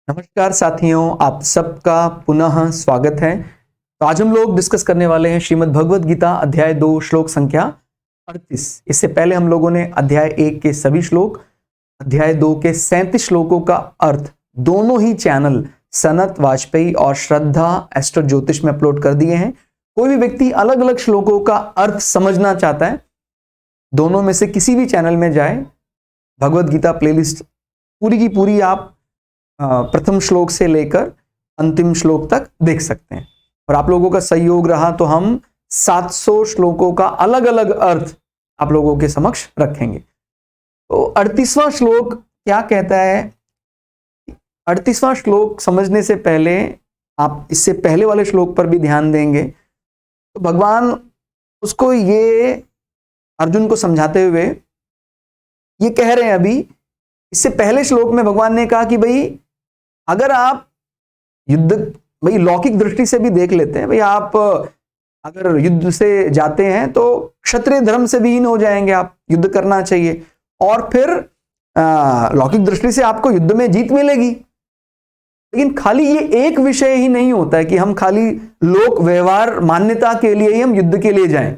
नमस्कार साथियों, आप सबका पुनः स्वागत है। तो आज हम लोग डिस्कस करने वाले हैं श्रीमद् भगवद गीता अध्याय 2 श्लोक संख्या 38। इससे पहले हम लोगों ने अध्याय 1 के सभी श्लोक, अध्याय 2 के 37 श्लोकों का अर्थ दोनों ही चैनल सनत वाजपेयी और श्रद्धा एस्ट्रो ज्योतिष में अपलोड कर दिए हैं। कोई भी व्यक्ति अलग अलग श्लोकों का अर्थ समझना चाहता है, दोनों में से किसी भी चैनल में जाए, भगवद गीता प्लेलिस्ट पूरी की पूरी आप प्रथम श्लोक से लेकर अंतिम श्लोक तक देख सकते हैं। और आप लोगों का सहयोग रहा तो हम 700 श्लोकों का अलग अलग अर्थ आप लोगों के समक्ष रखेंगे। तो 38वां श्लोक क्या कहता है? 38वां श्लोक समझने से पहले आप इससे पहले वाले श्लोक पर भी ध्यान देंगे। तो भगवान उसको ये अर्जुन को समझाते हुए ये कह रहे हैं। अभी इससे पहले श्लोक में भगवान ने कहा कि भाई अगर आप युद्ध, भाई लौकिक दृष्टि से भी देख लेते हैं, भाई आप अगर युद्ध से जाते हैं तो क्षत्रिय धर्म से भी हीन हो जाएंगे, आप युद्ध करना चाहिए और फिर लौकिक दृष्टि से आपको युद्ध में जीत मिलेगी। लेकिन खाली ये एक विषय ही नहीं होता है कि हम खाली लोक व्यवहार मान्यता के लिए ही हम युद्ध के लिए जाएं।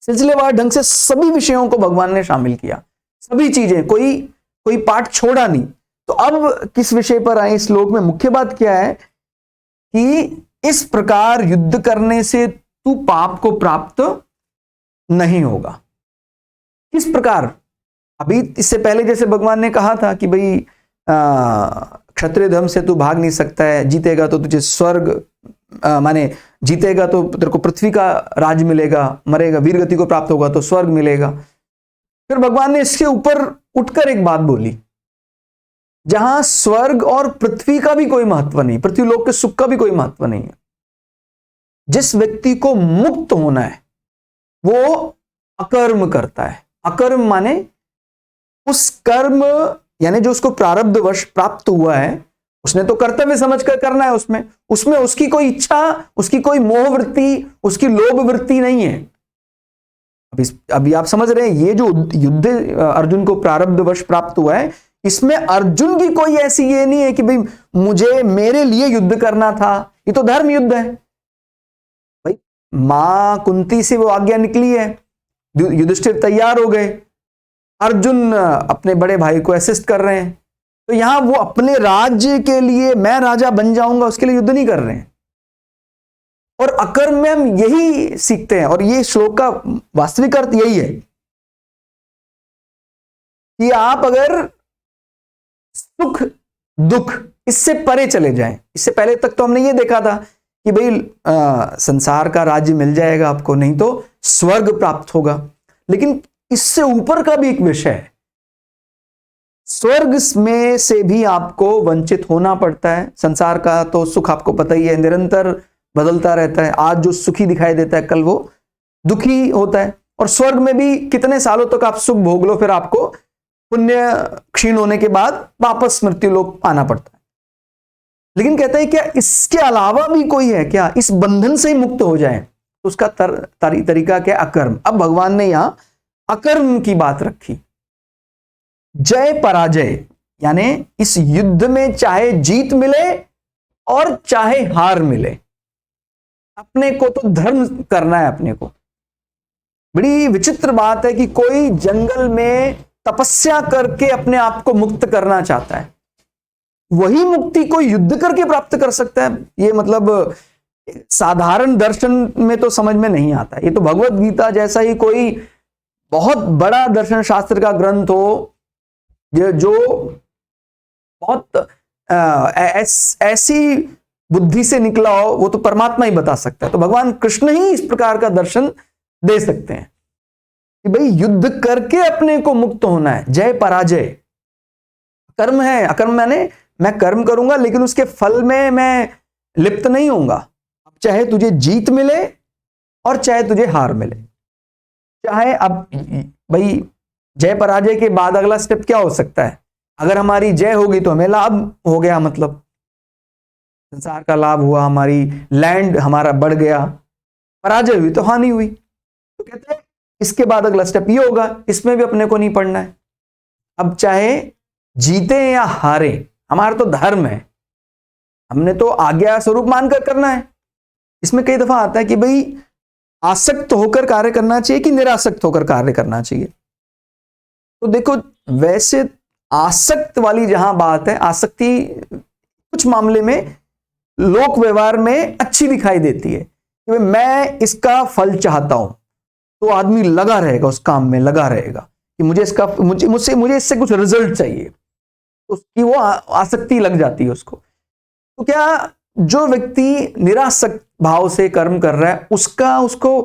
सिलसिलेवार ढंग से सभी विषयों को भगवान ने शामिल किया, सभी चीजें, कोई पार्ट छोड़ा नहीं। तो अब किस विषय पर आए? इस श्लोक में मुख्य बात क्या है कि इस प्रकार युद्ध करने से तू पाप को प्राप्त नहीं होगा। किस प्रकार? अभी इससे पहले जैसे भगवान ने कहा था कि भाई क्षत्रिय धर्म से तू भाग नहीं सकता है, जीतेगा तो तुझे स्वर्ग, माने जीतेगा तो तेरे को पृथ्वी का राज मिलेगा, मरेगा वीर गति को प्राप्त होगा तो स्वर्ग मिलेगा। फिर भगवान ने इसके ऊपर उठकर एक बात बोली, जहां स्वर्ग और पृथ्वी का भी कोई महत्व नहीं, पृथ्वी लोक के सुख का भी कोई महत्व नहीं है। जिस व्यक्ति को मुक्त होना है वो अकर्म करता है। अकर्म माने उस कर्म, यानी जो उसको प्रारब्धवश प्राप्त हुआ है, उसने तो कर्तव्य समझकर करना है, उसमें उसकी कोई इच्छा, उसकी कोई मोह वृत्ति, उसकी लोभ वृत्ति नहीं है। अभी आप समझ रहे हैं, ये जो युद्ध अर्जुन को प्रारब्धवश प्राप्त हुआ है, इसमें अर्जुन की कोई ऐसी ये नहीं है कि भाई मुझे मेरे लिए युद्ध करना था। ये तो धर्म युद्ध है भाई। मां कुंती से वो आज्ञा निकली है, युधिष्ठिर तैयार हो गए, अर्जुन अपने बड़े भाई को असिस्ट कर रहे हैं। तो यहां वो अपने राज्य के लिए, मैं राजा बन जाऊंगा, उसके लिए युद्ध नहीं कर रहे हैं। और अकर्म में हम यही सीखते हैं, और ये श्लोक का वास्तविक अर्थ यही है कि आप अगर सुख दुख इससे परे चले जाएं। इससे पहले तक तो हमने ये देखा था कि भाई संसार का राज्य मिल जाएगा आपको, नहीं तो स्वर्ग प्राप्त होगा। लेकिन इससे ऊपर का भी एक विषय है, स्वर्ग में से भी आपको वंचित होना पड़ता है। संसार का तो सुख आपको पता ही है, निरंतर बदलता रहता है। आज जो सुखी दिखाई देता है कल वो दुखी होता है। और स्वर्ग में भी कितने सालों तक आप सुख भोग लो, फिर आपको पुण्य क्षीण होने के बाद वापस मृत्यु लोक आना पड़ता है। लेकिन कहता है क्या इसके अलावा भी कोई है क्या, इस बंधन से ही मुक्त हो जाए? तो उसका तरीका क्या? अकर्म। अब भगवान ने यहां अकर्म की बात रखी। जय पराजय, यानी इस युद्ध में चाहे जीत मिले और चाहे हार मिले, अपने को तो धर्म करना है। अपने को बड़ी विचित्र बात है कि कोई जंगल में तपस्या करके अपने आप को मुक्त करना चाहता है, वही मुक्ति कोई युद्ध करके प्राप्त कर सकता है। ये मतलब साधारण दर्शन में तो समझ में नहीं आता। ये तो भगवत गीता जैसा ही कोई बहुत बड़ा दर्शन शास्त्र का ग्रंथ हो, जो बहुत ऐसी बुद्धि से निकला हो, वो तो परमात्मा ही बता सकता है। तो भगवान कृष्ण ही इस प्रकार का दर्शन दे सकते हैं कि भाई युद्ध करके अपने को मुक्त होना है। जय पराजय कर्म है। अकर्म मैंने मैं कर्म करूंगा लेकिन उसके फल में मैं लिप्त नहीं होऊंगा। अब चाहे तुझे जीत मिले और चाहे तुझे हार मिले, चाहे अब भाई जय पराजय के बाद अगला स्टेप क्या हो सकता है? अगर हमारी जय होगी तो हमें लाभ हो गया, मतलब संसार का लाभ हुआ, हमारी लैंड हमारा बढ़ गया। पराजय हुई तो हानि हुई। तो कहते हैं इसके बाद अगला स्टेप ये होगा, इसमें भी अपने को नहीं पढ़ना है। अब चाहे जीते या हारे, हमारा तो धर्म है, हमने तो आज्ञा स्वरूप मानकर करना है। इसमें कई दफा आता है कि भाई आसक्त होकर कार्य करना चाहिए कि निरासक्त होकर कार्य करना चाहिए। तो देखो, वैसे आसक्त वाली जहां बात है, आसक्ति कुछ मामले में लोक व्यवहार में अच्छी दिखाई देती है कि भाई मैं इसका फल चाहता हूं, तो आदमी लगा रहेगा उस काम में, लगा रहेगा कि मुझे इसका मुझे इससे कुछ रिजल्ट चाहिए, उसकी वो आसक्ति लग जाती है उसको। तो क्या जो व्यक्ति निरासक्त भाव से कर्म कर रहा है उसको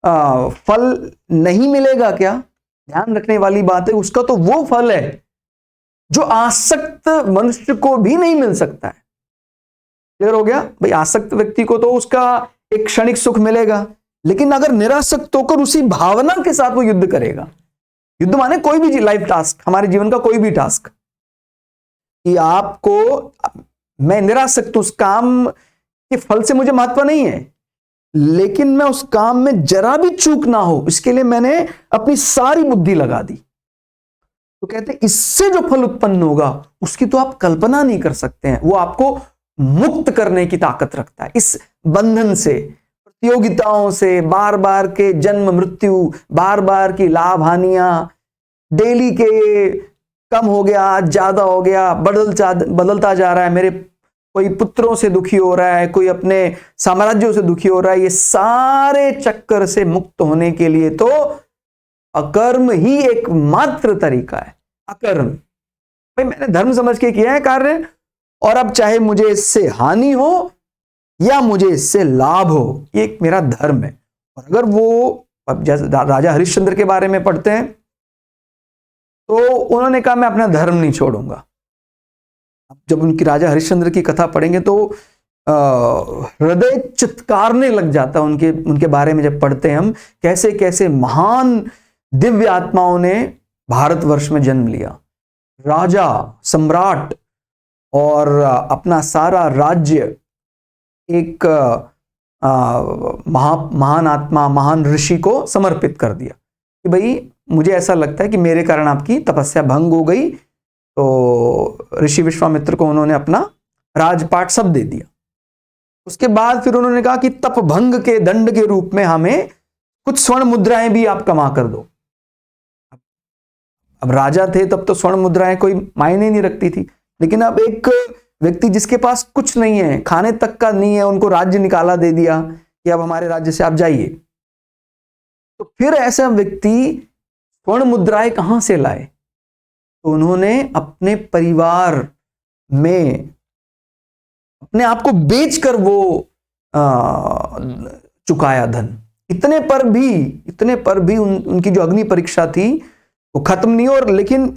फल नहीं मिलेगा क्या? ध्यान रखने वाली बात है, उसका तो वो फल है जो आसक्त मनुष्य को भी नहीं मिल सकता है। क्लियर हो गया भाई? आसक्त व्यक्ति को तो उसका एक क्षणिक सुख मिलेगा, लेकिन अगर निरासक्त होकर उसी भावना के साथ वो युद्ध करेगा, युद्ध माने कोई भी लाइफ टास्क, हमारे जीवन का कोई भी टास्क, कि आपको, मैं निरासक्त, उस काम के फल से मुझे महत्व नहीं है, लेकिन मैं उस काम में जरा भी चूक ना हो इसके लिए मैंने अपनी सारी बुद्धि लगा दी। तो कहते हैं इससे जो फल उत्पन्न होगा उसकी तो आप कल्पना नहीं कर सकते हैं। वो आपको मुक्त करने की ताकत रखता है इस बंधन से, प्रतियोगिताओं से, बार बार के जन्म मृत्यु, बार बार की लाभ हानियां, डेली के कम हो गया, आज ज्यादा हो गया, बदलता जा रहा है, मेरे कोई पुत्रों से दुखी हो रहा है, कोई अपने साम्राज्यों से दुखी हो रहा है। ये सारे चक्कर से मुक्त होने के लिए तो अकर्म ही एकमात्र तरीका है। अकर्म, भाई मैंने धर्म समझ के किया है कार्य, और अब चाहे मुझे इससे हानि हो या मुझे इससे लाभ हो, ये एक मेरा धर्म है। और अगर वो, अब जैसे राजा हरिश्चंद्र के बारे में पढ़ते हैं तो उन्होंने कहा मैं अपना धर्म नहीं छोड़ूंगा। जब उनकी राजा हरिश्चंद्र की कथा पढ़ेंगे तो हृदय चित्कारने लग जाता है उनके बारे में। जब पढ़ते हैं हम, कैसे कैसे महान दिव्य आत्माओं ने भारतवर्ष में जन्म लिया, राजा, सम्राट, और अपना सारा राज्य एक महान आत्मा, महान ऋषि को समर्पित कर दिया कि भाई मुझे ऐसा लगता है कि मेरे कारण आपकी तपस्या भंग हो गई। तो ऋषि विश्वामित्र को उन्होंने अपना राजपाट सब दे दिया। उसके बाद फिर उन्होंने कहा कि तप भंग के दंड के रूप में हमें कुछ स्वर्ण मुद्राएं भी आप कमा कर दो। अब राजा थे तब तो स्वर्ण मुद्राएं कोई मायने नहीं रखती थी, लेकिन अब एक व्यक्ति जिसके पास कुछ नहीं है, खाने तक का नहीं है, उनको राज्य निकाला दे दिया कि अब हमारे राज्य से आप जाइए। तो फिर ऐसा व्यक्ति स्वर्ण मुद्राएं कहां से लाए? तो उन्होंने अपने परिवार में अपने आप को बेचकर वो चुकाया धन। इतने पर भी उनकी जो अग्नि परीक्षा थी वो खत्म नहीं। और लेकिन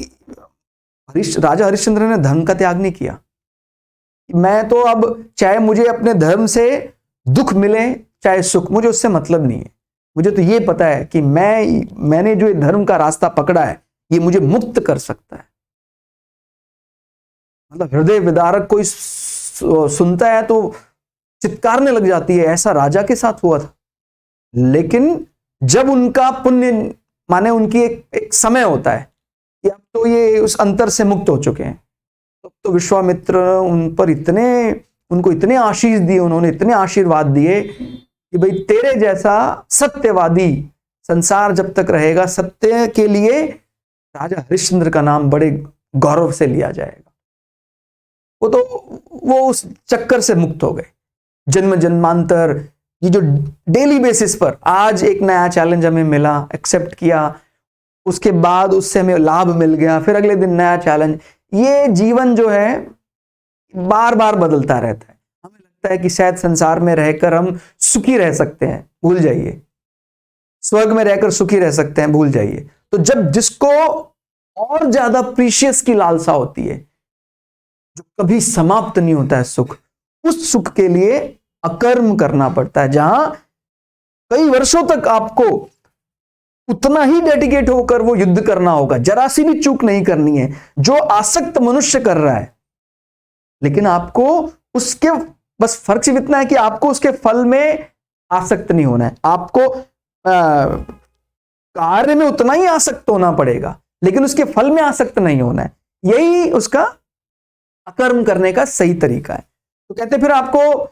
राजा हरिश्चंद्र ने धर्म का त्याग नहीं किया। मैं तो अब चाहे मुझे अपने धर्म से दुख मिले चाहे सुख, मुझे उससे मतलब नहीं है। मुझे तो ये पता है कि मैंने जो धर्म का रास्ता पकड़ा है ये मुझे मुक्त कर सकता है। मतलब हृदय विदारक कोई सुनता है तो चित्कारने लग जाती है। ऐसा राजा के साथ हुआ था। लेकिन जब उनका पुण्य, माने उनकी एक समय होता है कि अब तो ये उस अंतर से मुक्त हो चुके हैं, तो विश्वामित्र उनको इतने आशीष दिए, उन्होंने इतने आशीर्वाद दिए कि भाई तेरे जैसा सत्यवादी संसार जब तक रहेगा, सत्य के लिए राजा हरिश्चंद्र का नाम बड़े गौरव से लिया जाएगा। वो उस चक्कर से मुक्त हो गए। जन्म जन्मांतर, ये जो डेली बेसिस पर आज एक नया चैलेंज हमें मिला, एक्सेप्ट किया, उसके बाद उससे हमें लाभ मिल गया, फिर अगले दिन नया चैलेंज। ये जीवन जो है बार बार बदलता रहता है। हमें लगता है कि शायद संसार में रहकर हम सुखी रह सकते हैं, भूल जाइए। स्वर्ग में रहकर सुखी रह सकते हैं, भूल जाइए। तो जब जिसको और ज्यादा प्रीशियस की लालसा होती है, जो कभी समाप्त नहीं होता है सुख, उस सुख के लिए अकर्म करना पड़ता है। जहां कई वर्षों तक आपको उतना ही डेडिकेट होकर वो युद्ध करना होगा, जरा सी भी चूक नहीं करनी है, जो आसक्त मनुष्य कर रहा है। लेकिन आपको उसके बस फर्क सिर्फ इतना है कि आपको उसके फल में आसक्त नहीं होना है। आपको कार्य में उतना ही आसक्त होना पड़ेगा, लेकिन उसके फल में आसक्त नहीं होना है। यही उसका अकर्म करने का सही तरीका है। तो कहते फिर आपको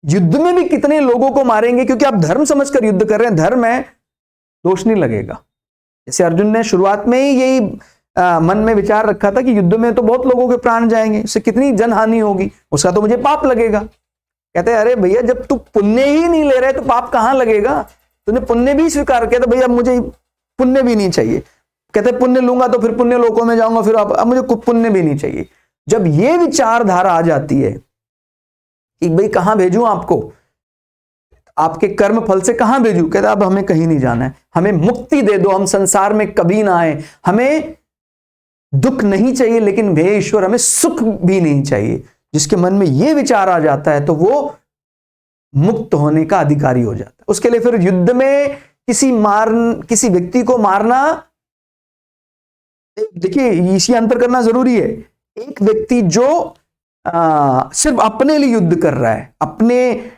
युद्ध में भी कितने लोगों को मारेंगे, क्योंकि आप धर्म समझकर युद्ध कर रहे हैं, धर्म है, दोष नहीं लगेगा। जैसे अर्जुन ने शुरुआत में ही यही मन में विचार रखा था कि युद्ध में तो बहुत लोगों के प्राण जाएंगे, उससे कितनी जनहानि होगी, उसका तो मुझे पाप लगेगा। कहते हैं अरे भैया, जब तू पुण्य ही नहीं ले रहे तो पाप कहां लगेगा? तूने पुण्य भी स्वीकार किया, तो भैया मुझे पुण्य भी नहीं चाहिए। कहते पुण्य लूंगा तो फिर पुण्य लोकों में जाऊंगा, फिर अब मुझे कुछ पुण्य भी नहीं चाहिए। जब ये विचारधारा आ जाती है कि भाई कहां भेजूं आपको, आपके कर्म फल से कहां भेजूं, कहते अब हमें कहीं नहीं जाना है, हमें मुक्ति दे दो, हम संसार में कभी ना आए, हमें दुख नहीं चाहिए, लेकिन हे ईश्वर हमें सुख भी नहीं चाहिए। जिसके मन में यह विचार आ जाता है तो वो मुक्त होने का अधिकारी हो जाता है। उसके लिए फिर युद्ध में किसी व्यक्ति को मारना, देखिए इसी अंतर करना जरूरी है। एक व्यक्ति जो सिर्फ अपने लिए युद्ध कर रहा है, अपने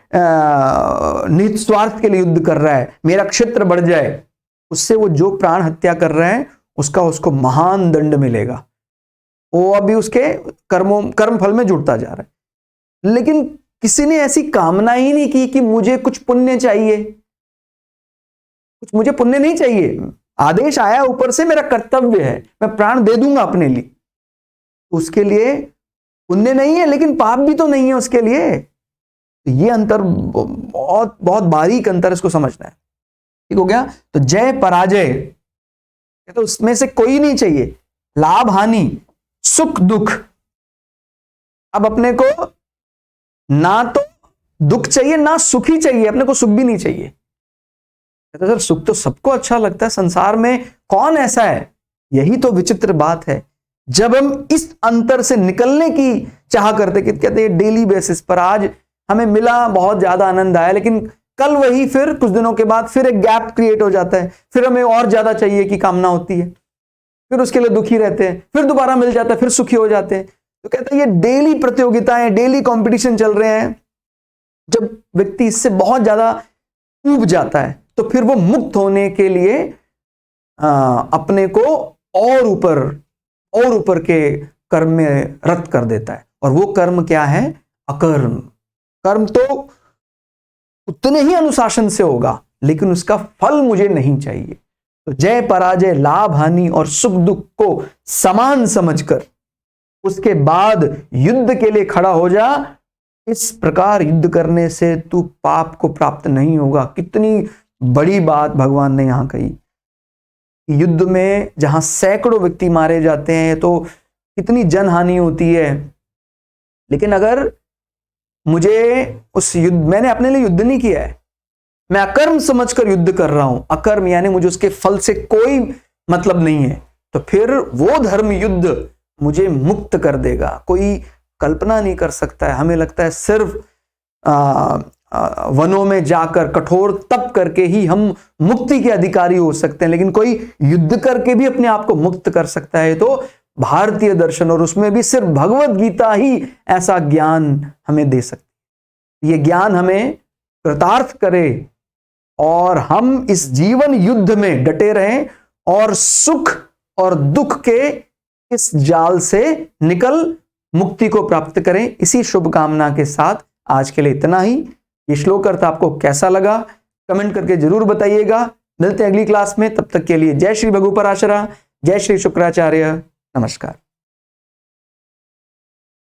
निहित स्वार्थ के लिए युद्ध कर रहा है, मेरा क्षेत्र बढ़ जाए, उससे वो जो प्राण हत्या कर रहा है उसको महान दंड मिलेगा, वो अभी उसके कर्म फल में जुड़ता जा रहा है। लेकिन किसी ने ऐसी कामना ही नहीं की कि मुझे कुछ पुण्य चाहिए, कुछ मुझे पुण्य नहीं चाहिए, आदेश आया ऊपर से, मेरा कर्तव्य है, मैं प्राण दे दूंगा अपने लिए, उसके लिए पुण्य नहीं है लेकिन पाप भी तो नहीं है उसके लिए। तो ये अंतर बहुत बहुत बारीक अंतर, इसको समझना है। ठीक हो गया? तो जय पराजय तो उसमें से कोई नहीं चाहिए, लाभ हानि सुख दुख। अब अपने को ना तो दुख चाहिए ना सुख ही चाहिए, अपने को सुख भी नहीं चाहिए। तो सर सुख तो सबको अच्छा लगता है, संसार में कौन ऐसा है? यही तो विचित्र बात है। जब हम इस अंतर से निकलने की चाह करते कि कहते हैं डेली बेसिस पर आज हमें मिला, बहुत ज्यादा आनंद आया, लेकिन कल वही फिर कुछ दिनों के बाद फिर एक गैप क्रिएट हो जाता है, फिर हमें और ज्यादा चाहिए की कामना होती है, फिर उसके लिए दुखी रहते हैं, फिर दोबारा मिल जाता है, फिर सुखी हो जाते हैं। तो कहते हैं ये डेली प्रतियोगिताएं, डेली कंपटीशन चल रहे हैं। जब व्यक्ति इससे बहुत ज्यादा ऊब जाता है तो फिर वो मुक्त होने के लिए अपने को और ऊपर के कर्म में रत कर देता है। और वो कर्म क्या है? अकर्म। कर्म तो उतने ही अनुशासन से होगा, लेकिन उसका फल मुझे नहीं चाहिए। तो जय पराजय, लाभ हानि और सुख दुख को समान समझकर उसके बाद युद्ध के लिए खड़ा हो जा। इस प्रकार युद्ध करने से तू पाप को प्राप्त नहीं होगा। कितनी बड़ी बात भगवान ने यहां कही। युद्ध में जहां सैकड़ों व्यक्ति मारे जाते हैं तो कितनी जनहानि होती है, लेकिन अगर मुझे उस युद्ध, मैंने अपने लिए युद्ध नहीं किया है, मैं अकर्म समझकर युद्ध कर रहा हूं, अकर्म यानी मुझे उसके फल से कोई मतलब नहीं है, तो फिर वो धर्म युद्ध मुझे मुक्त कर देगा। कोई कल्पना नहीं कर सकता है। हमें लगता है सिर्फ वनों में जाकर कठोर तप करके ही हम मुक्ति के अधिकारी हो सकते हैं, लेकिन कोई युद्ध करके भी अपने आप को मुक्त कर सकता है। तो भारतीय दर्शन और उसमें भी सिर्फ भगवत गीता ही ऐसा ज्ञान हमें दे सकती है। ये ज्ञान हमें कृतार्थ करे और हम इस जीवन युद्ध में डटे रहें और सुख और दुख के इस जाल से निकल मुक्ति को प्राप्त करें। इसी शुभकामना के साथ आज के लिए इतना ही। ये श्लोक अर्थ आपको कैसा लगा कमेंट करके जरूर बताइएगा। मिलते हैं अगली क्लास में, तब तक के लिए जय श्री भगु पराशरा, जय श्री शुक्राचार्य, नमस्कार।